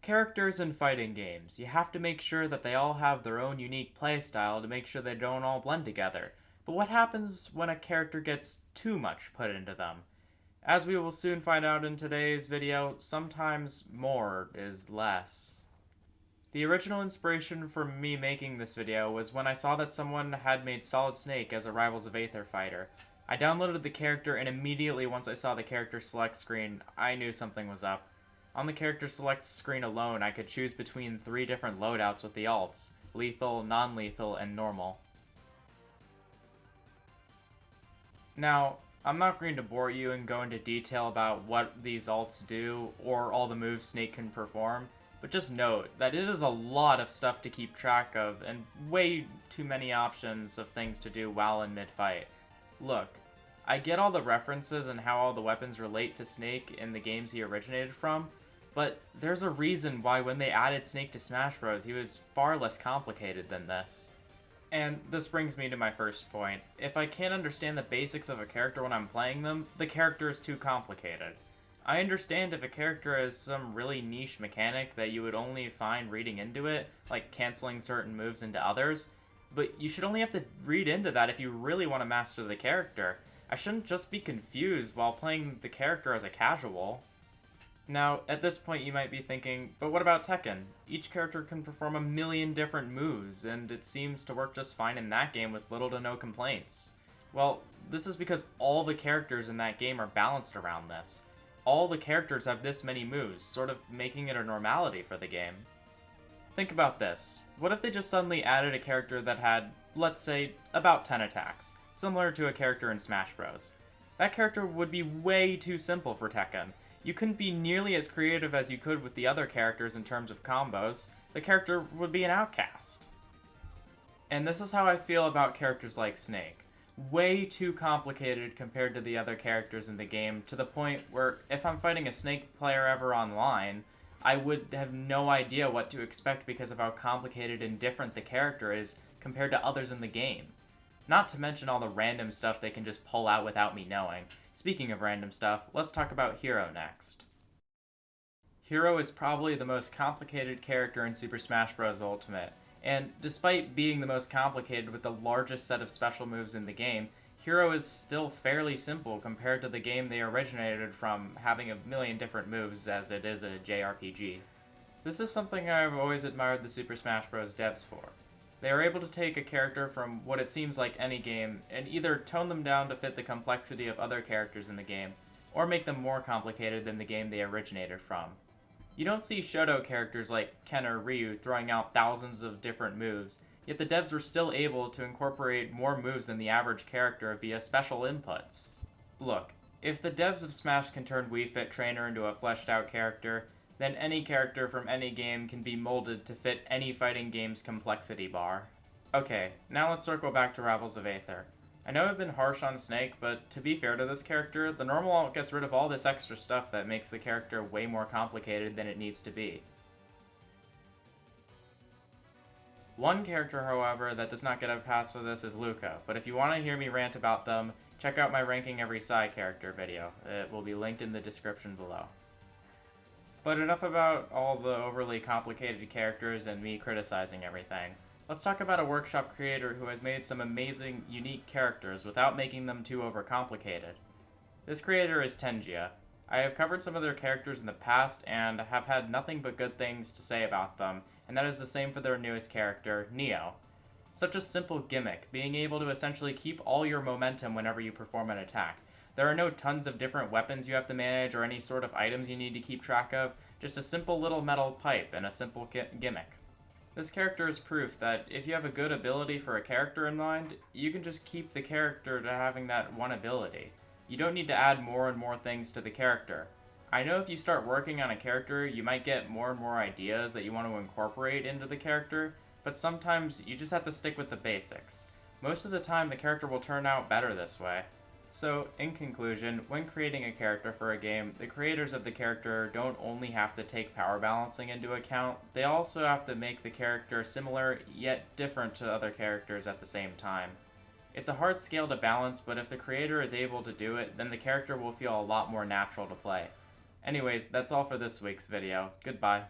Characters in fighting games, you have to make sure that they all have their own unique playstyle to make sure they don't all blend together. But what happens when a character gets too much put into them? As we will soon find out in today's video, sometimes more is less. The original inspiration for me making this video was when I saw that someone had made Solid Snake as a Rivals of Aether fighter. I downloaded the character and immediately once I saw the character select screen, I knew something was up. On the character select screen alone, I could choose between 3 different loadouts with the alts: lethal, non-lethal, and normal. Now, I'm not going to bore you and go into detail about what these alts do or all the moves Snake can perform, but just note that it is a lot of stuff to keep track of and way too many options of things to do while in mid-fight. Look, I get all the references and how all the weapons relate to Snake in the games he originated from, but there's a reason why when they added Snake to Smash Bros, he was far less complicated than this. And this brings me to my first point. If I can't understand the basics of a character when I'm playing them, the character is too complicated. I understand if a character has some really niche mechanic that you would only find reading into it, like canceling certain moves into others, but you should only have to read into that if you really want to master the character. I shouldn't just be confused while playing the character as a casual. Now, at this point you might be thinking, but what about Tekken? Each character can perform a million different moves, and it seems to work just fine in that game with little to no complaints. Well, this is because all the characters in that game are balanced around this. All the characters have this many moves, sort of making it a normality for the game. Think about this. What if they just suddenly added a character that had, let's say, about 10 attacks, similar to a character in Smash Bros? That character would be way too simple for Tekken. You couldn't be nearly as creative as you could with the other characters in terms of combos. The character would be an outcast. And this is how I feel about characters like Snake. Way too complicated compared to the other characters in the game, to the point where if I'm fighting a Snake player ever online, I would have no idea what to expect because of how complicated and different the character is compared to others in the game. Not to mention all the random stuff they can just pull out without me knowing. Speaking of random stuff, let's talk about Hiro next. Hiro is probably the most complicated character in Super Smash Bros. Ultimate, and despite being the most complicated with the largest set of special moves in the game, Hiro is still fairly simple compared to the game they originated from, having a million different moves as it is a JRPG. This is something I've always admired the Super Smash Bros. Devs for. They are able to take a character from what it seems like any game and either tone them down to fit the complexity of other characters in the game, or make them more complicated than the game they originated from. You don't see Shoto characters like Ken or Ryu throwing out thousands of different moves, yet the devs were still able to incorporate more moves than the average character via special inputs. Look, if the devs of Smash can turn Wii Fit Trainer into a fleshed out character, then any character from any game can be molded to fit any fighting game's complexity bar. Okay, now let's circle back to Rivals of Aether. I know I've been harsh on Snake, but to be fair to this character, the normal alt gets rid of all this extra stuff that makes the character way more complicated than it needs to be. One character, however, that does not get a pass for this is Luca, but if you want to hear me rant about them, check out my Ranking Every Side character video. It will be linked in the description below. But enough about all the overly complicated characters and me criticizing everything. Let's talk about a workshop creator who has made some amazing, unique characters without making them too overcomplicated. This creator is Tengia. I have covered some of their characters in the past and have had nothing but good things to say about them, and that is the same for their newest character, Neo. Such a simple gimmick, being able to essentially keep all your momentum whenever you perform an attack. There are no tons of different weapons you have to manage or any sort of items you need to keep track of, just a simple little metal pipe and a simple gimmick. This character is proof that if you have a good ability for a character in mind, you can just keep the character to having that one ability. You don't need to add more and more things to the character. I know if you start working on a character, you might get more and more ideas that you want to incorporate into the character, but sometimes you just have to stick with the basics. Most of the time, the character will turn out better this way. So, in conclusion, when creating a character for a game, the creators of the character don't only have to take power balancing into account, they also have to make the character similar yet different to other characters at the same time. It's a hard scale to balance, but if the creator is able to do it, then the character will feel a lot more natural to play. Anyways, that's all for this week's video. Goodbye.